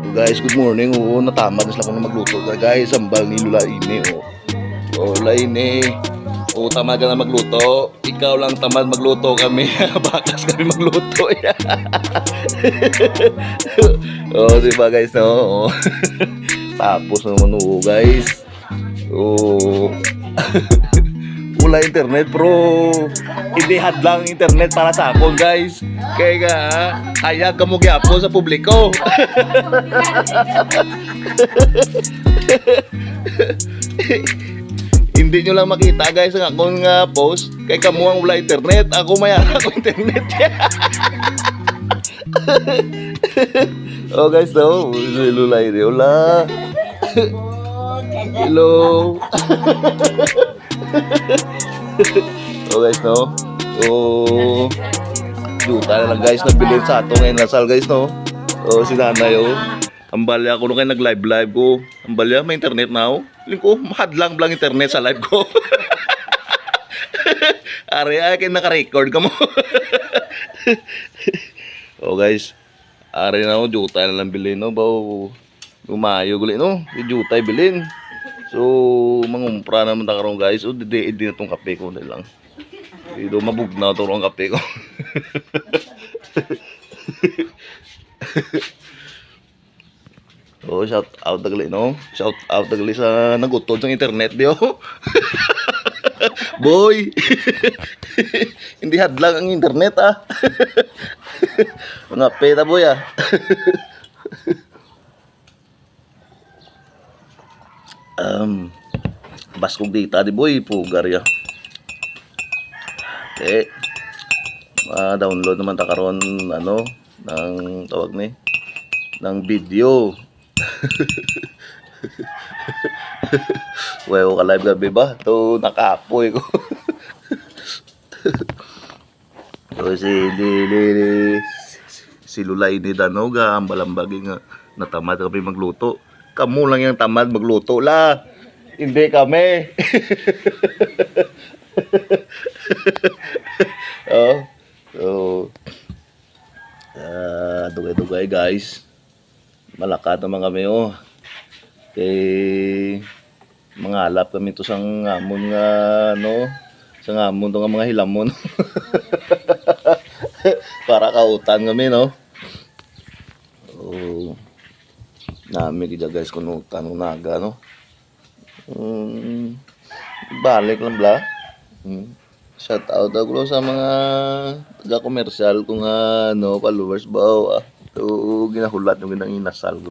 Guys, good morning. Oo, natamad na sila ko na magluto. Guys, ambal ni Lula ini. Oh, Lula ini. Oo, tamad ka na magluto. Ikaw lang tamad magluto kami. Bakas kami magluto. Oh, di ba guys, no? Oo. Tapos naman, oo, guys. Oo. Wala internet, pero hindi hadlang internet para sa akon, guys. Kaya nga, hayag ka mo gyapon sa publiko. Hindi nyo lang makita, guys, ang akong post. Kay kamo ang wala internet. Ako mayara ko internet. Oh, guys, no. Lulay di. Hola. Hello. Oh, guys, no. So, juta na lang, guys, nabilin sa ato ngayon nasal, guys, no. Oh, si nanay, oh. Ang balya ko nung kayo nag-live ko. Ang balya, may internet na, oh. Ling ko, mahadlang blang internet sa live ko. Ari, ay, kayo naka-record ka mo. Oh, guys. Ari na, oh, juta na lang bilin, no. Baw, umayo guli, no. Juta bilin. So, mangumpra naman ta karon, guys. O, di na tong kape ko na lang. Dito, mabugnaw to ang kape ko. Oh, shout out tagali, no? Shout out tagali sa nagutod sa internet, dio. Boy! Hindi hadlang ang internet, ah. Mga peta, boy, ah. Baskog data di boy, pugar ya. Okay. Download naman ta karon ano ng tawag ni ng video. Well, ka live gabi ba? To nakapoy ko. So si Lulay ni Danoga ang balambagi nga natamad kami magluto. Kamu lang yung tamad magluto la. Hindi kami. Oh. So, dugay-dugay, guys. Malakat naman kami, oh. Kay mangalap kami to sang ngamon nga, no? Sa ngamon to nga mga hilamon. Para kautan kami, no? Oh. Nami kita, guys, kunutan ng naga, no? Balik lang bla. Shout out ako sa mga taga-komersyal kung no, followers ba. So, ginahulat yung ginang inasal.